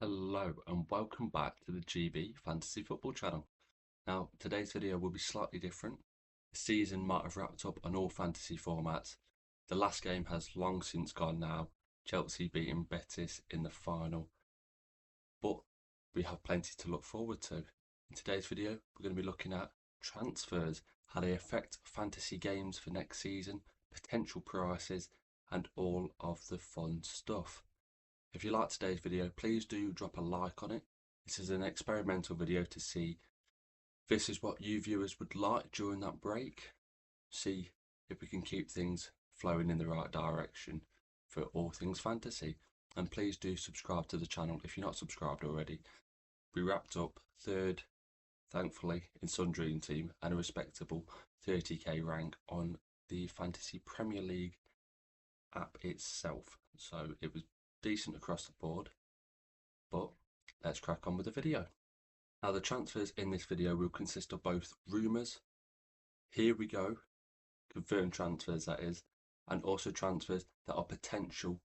Hello and welcome back to the GB Fantasy Football channel. Now, today's video will be slightly different. The season might have wrapped up on all fantasy formats. The last game has long since gone now, Chelsea beating Betis in the final. But we have plenty to look forward to. In today's video, we're going to be looking at transfers, how they affect fantasy games for next season, potential prices, and all of the fun stuff. If you like today's video, please do drop a like on it. This is an experimental video to see if this is what you viewers would like during that break. See if we can keep things flowing in the right direction for all things fantasy. And please do subscribe to the channel if you're not subscribed already. We wrapped up third, thankfully, in Sun Dream Team and a respectable 30k rank on the Fantasy Premier League app itself. So it was decent across the board, but let's crack on with the video. Now, the transfers in this video will consist of both rumours, here we go, confirmed transfers that is, and also transfers that are potential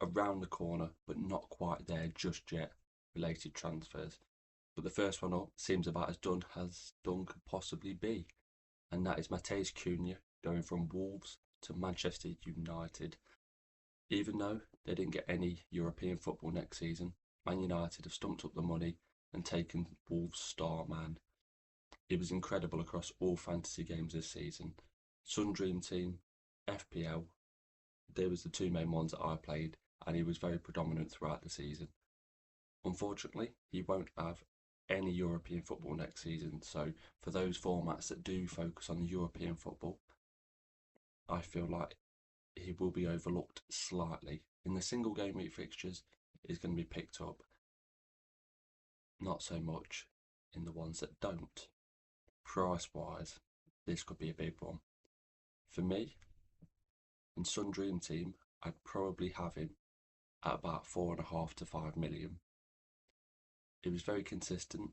around the corner but not quite there just yet, related transfers. But the first one up seems about as done as done could possibly be, and that is Mateus Cunha going from Wolves to Manchester United. Even though they didn't get any European football next season, Man United have stumped up the money and taken Wolves' star man. It was incredible across all fantasy games this season. Sun Dream Team, FPL, they was the two main ones that I played, and he was very predominant throughout the season. Unfortunately, he won't have any European football next season, so for those formats that do focus on the European football, I feel like he will be overlooked slightly. In the single game week fixtures, is going to be picked up. Not so much in the ones that don't. Price wise, this could be a big one. For me, in Sun Dream Team, I'd probably have him at about 4.5 to 5 million. It was very consistent.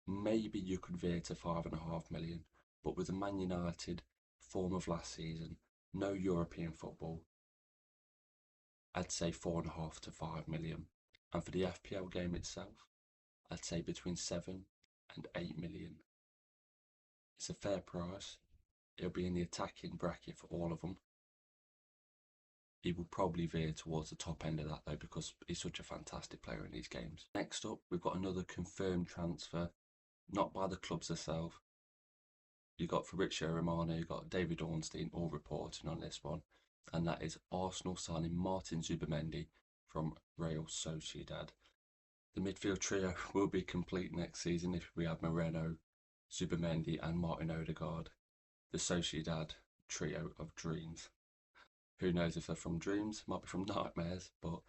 Maybe you could veer to 5.5 million, but with the Man United form of last season, no European football, I'd say 4.5 to 5 million. And for the FPL game itself, I'd say between 7 and 8 million. It's a fair price. It'll be in the attacking bracket for all of them. He will probably veer towards the top end of that though, because he's such a fantastic player in these games. Next up, we've got another confirmed transfer, not by the clubs themselves. You got Fabrizio Romano, you got David Ornstein all reporting on this one, and that is Arsenal signing Martin Zubimendi from Real Sociedad. The midfield trio will be complete next season if we have Moreno, Zubimendi and Martin Odegaard. The Sociedad trio of dreams. Who knows if they're from dreams, might be from nightmares, but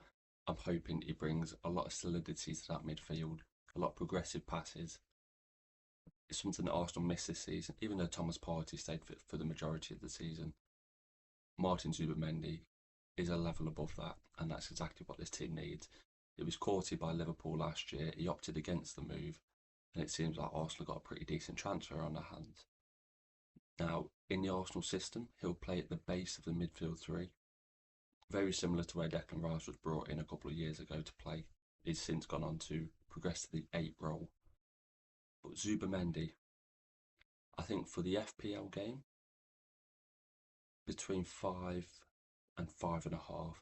I'm hoping he brings a lot of solidity to that midfield, a lot of progressive passes. It's something that Arsenal missed this season, even though Thomas Partey stayed fit for the majority of the season. Martin Zubimendi is a level above that, and that's exactly what this team needs. It was courted by Liverpool last year, he opted against the move, and it seems like Arsenal got a pretty decent transfer on their hands. Now, in the Arsenal system, he'll play at the base of the midfield three, very similar to where Declan Rice was brought in a couple of years ago to play. He's since gone on to progress to the 8 role. But Zubimendi, I think for the FPL game, between 5 and 5.5,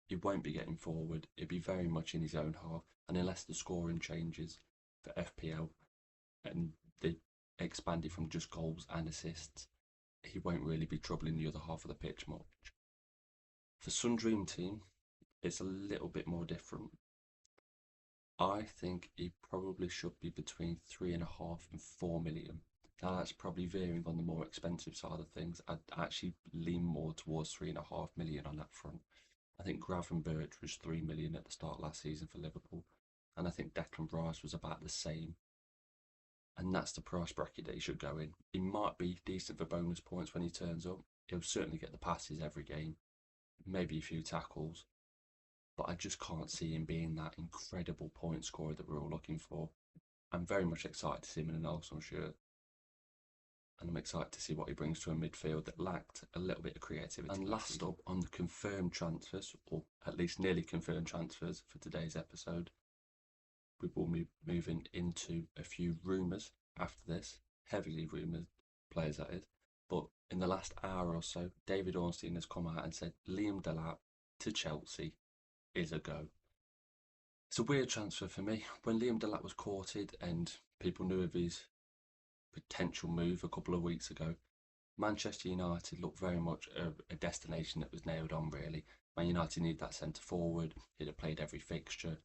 he won't be getting forward. It'll be very much in his own half, and unless the scoring changes for FPL and they expand it from just goals and assists, he won't really be troubling the other half of the pitch much. For Sun Dream Team, it's a little bit more different. I think he probably should be between 3.5 and 4 million. Now that's probably veering on the more expensive side of things. I'd actually lean more towards 3.5 million on that front. I think Gravenberch was 3 million at the start last season for Liverpool, and I think Declan Rice was about the same. And that's the price bracket that he should go in. He might be decent for bonus points when he turns up. He'll certainly get the passes every game, maybe a few tackles, but I just can't see him being that incredible point scorer that we're all looking for. I'm very much excited to see him in an Arsenal shirt, and I'm excited to see what he brings to a midfield that lacked a little bit of creativity. And last up on the confirmed transfers, or at least nearly confirmed transfers for today's episode, we will be moving into a few rumours after this, heavily rumoured players that is. But in the last hour or so, David Ornstein has come out and said Liam Delap to Chelsea is a go. It's a weird transfer for me. When Liam Delap was courted and people knew of his potential move a couple of weeks ago, Manchester United looked very much a destination that was nailed on, really. Man United need that centre forward. He'd have played every fixture.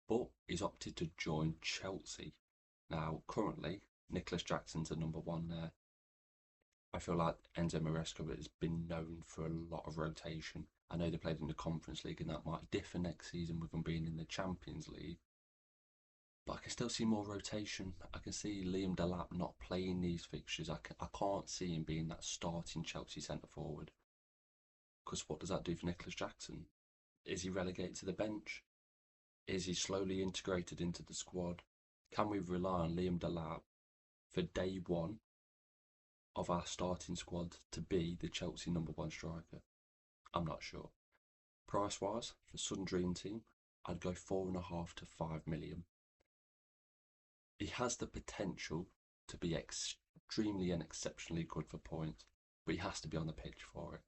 But he's opted to join Chelsea. Now, currently, Nicholas Jackson's the number one there. I feel like Enzo Maresca has been known for a lot of rotation. I know they played in the Conference League and that might differ next season with them being in the Champions League. But I can still see more rotation. I can see Liam Delap not playing these fixtures. I can't see him being that starting Chelsea centre forward. Because what does that do for Nicholas Jackson? Is he relegated to the bench? Is he slowly integrated into the squad? Can we rely on Liam Delap for day one of our starting squad to be the Chelsea number one striker? I'm not sure. Price wise, for Sun Dream Team, I'd go 4.5 to 5 million. He has the potential to be extremely and exceptionally good for points, but he has to be on the pitch for it.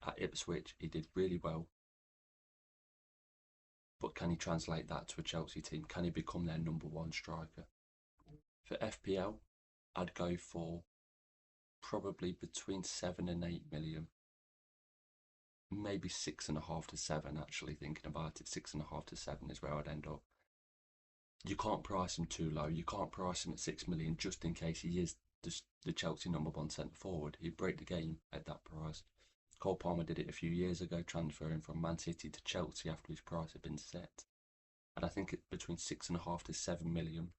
At Ipswich, he did really well. But can he translate that to a Chelsea team? Can he become their number one striker? For FPL, I'd go for probably between 7 and 8 million. Maybe 6.5 to 7, actually, thinking about it. 6.5 to 7 is where I'd end up. You can't price him too low. You can't price him at 6 million just in case he is the Chelsea number one centre forward. He'd break the game at that price. Cole Palmer did it a few years ago, transferring from Man City to Chelsea after his price had been set. And I think between 6.5 to 7 million.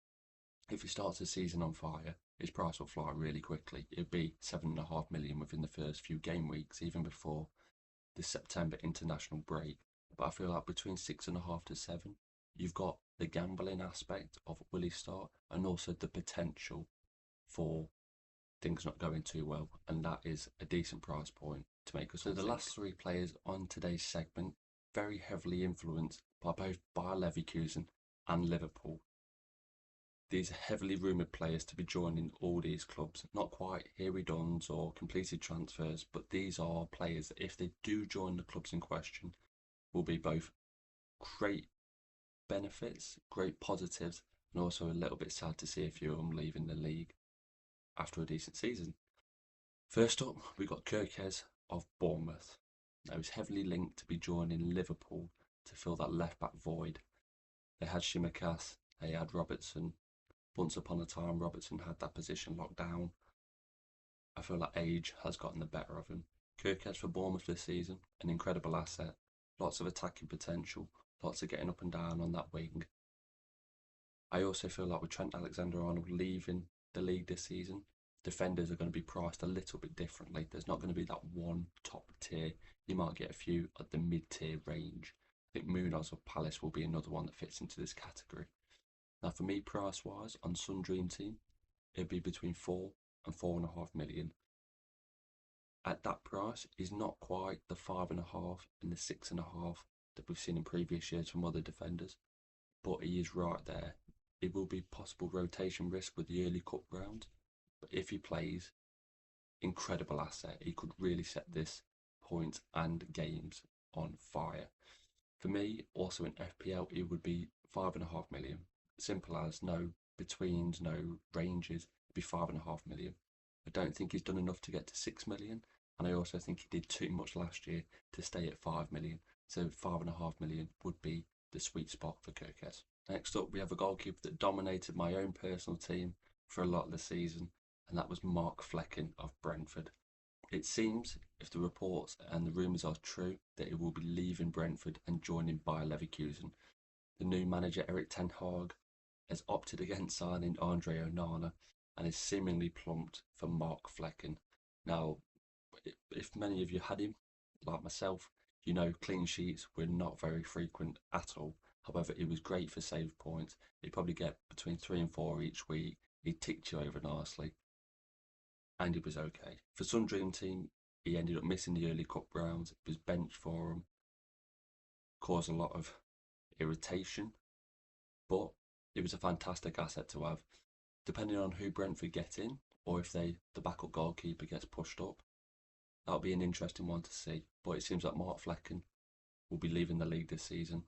If he starts the season on fire, his price will fly really quickly. It'd be 7.5 million within the first few game weeks, even before the September international break. But I feel like between 6.5 to 7, you've got the gambling aspect of will he start, and also the potential for things not going too well, and that is a decent price point to make us. So the last three players on today's segment, very heavily influenced by both Bayer Leverkusen and Liverpool. These are heavily rumoured players to be joining all these clubs. Not quite Harry Duns or completed transfers, but these are players that if they do join the clubs in question, will be both great benefits, great positives, and also a little bit sad to see a few of them leaving the league after a decent season. First up, we got Kirkes of Bournemouth. Now he's heavily linked to be joining Liverpool to fill that left back void. They had Shimikas, they had Robertson. Once upon a time, Robertson had that position locked down. I feel like age has gotten the better of him. Kirkes for Bournemouth this season, an incredible asset. Lots of attacking potential, lots of getting up and down on that wing. I also feel like with Trent Alexander-Arnold leaving the league this season, defenders are going to be priced a little bit differently. There's not going to be that one top tier. You might get a few at the mid-tier range. I think Munoz of Palace will be another one that fits into this category. Now for me, price-wise, on Sun Dream Team, it'd be between 4 and 4.5 million. At that price, he's not quite the 5.5 and the 6.5 that we've seen in previous years from other defenders, but he is right there. It will be possible rotation risk with the early cup round, but if he plays, incredible asset. He could really set this points and games on fire. For me, also in FPL, it would be 5.5 million. Simple as, no betweens, no ranges, it'd be 5.5 million. I don't think he's done enough to get to 6 million, and I also think he did too much last year to stay at 5 million. So 5.5 million would be the sweet spot for Kirkes. Next up, we have a goalkeeper that dominated my own personal team for a lot of the season, and that was Mark Flecken of Brentford. It seems, if the reports and the rumours are true, that he will be leaving Brentford and joining Bayer Leverkusen. The new manager, Erik ten Hag, has opted against signing Andre Onana and is seemingly plumped for Mark Flecken. Now, if many of you had him, like myself, you know clean sheets were not very frequent at all. However, it was great for save points. He'd probably get between 3 and 4 each week. He ticked you over nicely. And it was okay. For Sun Dream Team, he ended up missing the early cup rounds. It was benched for him. Caused a lot of irritation. But It was a fantastic asset to have. Depending on who Brentford get in, or if the backup goalkeeper gets pushed up, that'll be an interesting one to see. But it seems like Mark Flecken will be leaving the league this season,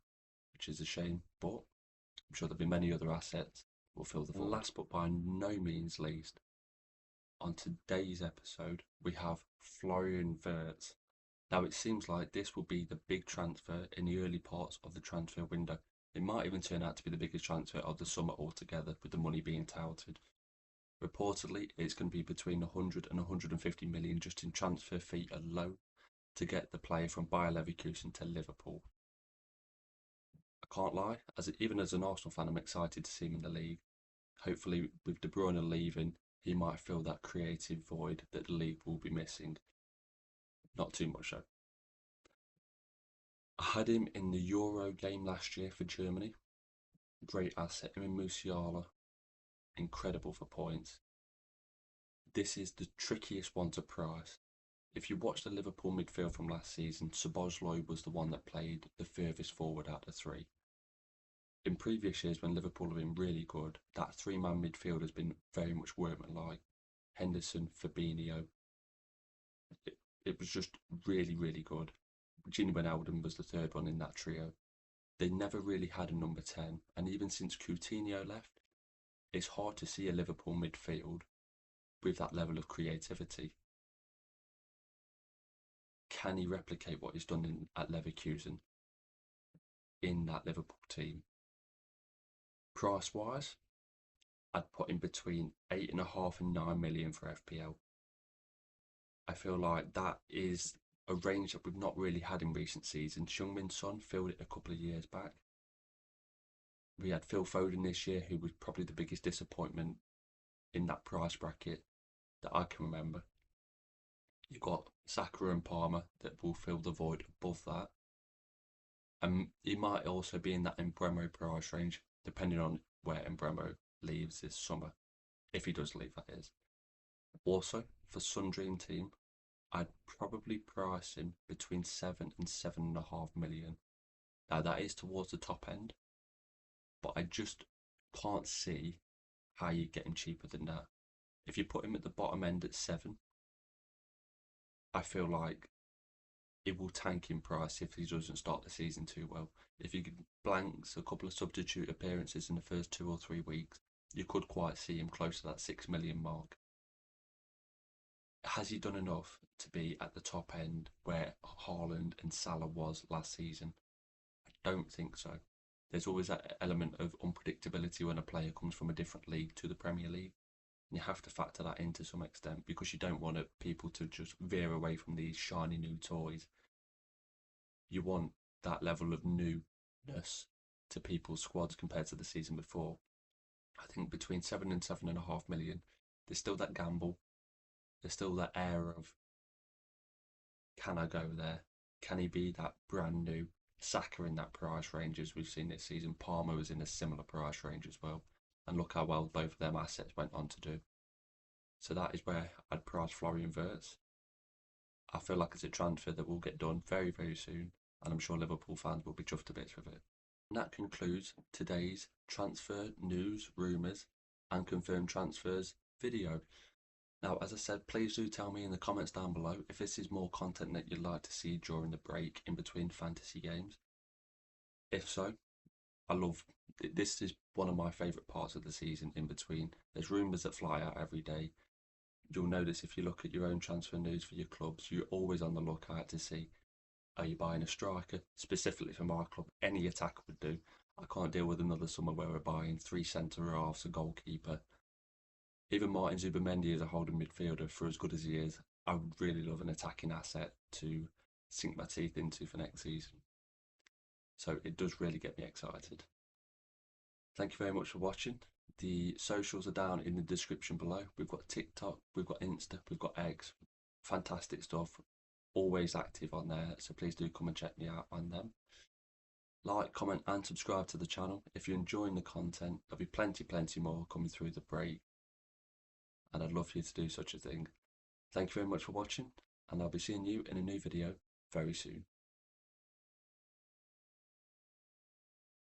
which is a shame, but I'm sure there'll be many other assets will fill the void. Last but by no means least, on today's episode, we have Florian Wirtz. Now, it seems like this will be the big transfer in the early parts of the transfer window. It might even turn out to be the biggest transfer of the summer altogether, with the money being touted. Reportedly, it's going to be between 100 and 150 million just in transfer fee alone to get the player from Bayer Leverkusen to Liverpool. I can't lie, even as an Arsenal fan, I'm excited to see him in the league. Hopefully, with De Bruyne leaving, he might fill that creative void that the league will be missing. Not too much though. I had him in the Euro game last year for Germany. Great asset. Him in Musiala. Incredible for points. This is the trickiest one to price. If you watch the Liverpool midfield from last season, Szoboszlai was the one that played the furthest forward out of the three. In previous years, when Liverpool have been really good, that three-man midfield has been very much workmanlike. Henderson, Fabinho. It was just really, really good. Gini Wijnaldum was the third one in that trio. They never really had a number 10, and even since Coutinho left, it's hard to see a Liverpool midfield with that level of creativity. Can he replicate what he's done at Leverkusen in that Liverpool team? Price-wise, I'd put him between 8.5 and 9 million for FPL. I feel like that is a range that we've not really had in recent seasons. Heung-min Son filled it a couple of years back. We had Phil Foden this year, who was probably the biggest disappointment in that price bracket that I can remember. You've got Saka and Palmer that will fill the void above that. And he might also be in that Mbeumo price range, depending on where Mbeumo leaves this summer. If he does leave, that is. Also, for Sun Dream Team, I'd probably price him between 7 and 7.5 million. Now, that is towards the top end, but I just can't see how you get him cheaper than that. If you put him at the bottom end at 7, I feel like it will tank in price if he doesn't start the season too well. If he blanks a couple of substitute appearances in the first 2 or 3 weeks, you could quite see him close to that 6 million mark. Has he done enough to be at the top end where Haaland and Salah was last season? I don't think so. There's always that element of unpredictability when a player comes from a different league to the Premier League. And you have to factor that in to some extent, because you don't want people to just veer away from these shiny new toys. You want that level of newness to people's squads compared to the season before. I think between 7 and 7.5 million, there's still that gamble. There's still that air of, can I go there? Can he be that brand new? Saka in that price range as we've seen this season. Palmer was in a similar price range as well. And look how well both of them assets went on to do. So that is where I'd price Florian Wirtz. I feel like it's a transfer that will get done very, very soon. And I'm sure Liverpool fans will be chuffed to bits with it. And that concludes today's transfer news, rumours and confirmed transfers video. Now, as I said, please do tell me in the comments down below if this is more content that you'd like to see during the break in between fantasy games. If so, this is one of my favourite parts of the season in between. There's rumours that fly out every day. You'll notice if you look at your own transfer news for your clubs, you're always on the lookout to see, are you buying a striker? Specifically for my club, any attacker would do. I can't deal with another summer where we're buying 3 centre-halves, a goalkeeper. Even Martin Zubimendi is a holding midfielder, for as good as he is. I would really love an attacking asset to sink my teeth into for next season. So it does really get me excited. Thank you very much for watching. The socials are down in the description below. We've got TikTok, we've got Insta, we've got X. Fantastic stuff. Always active on there, so please do come and check me out on them. Like, comment and subscribe to the channel. If you're enjoying the content, there'll be plenty more coming through the break. And I'd love for you to do such a thing. Thank you very much for watching, and I'll be seeing you in a new video very soon.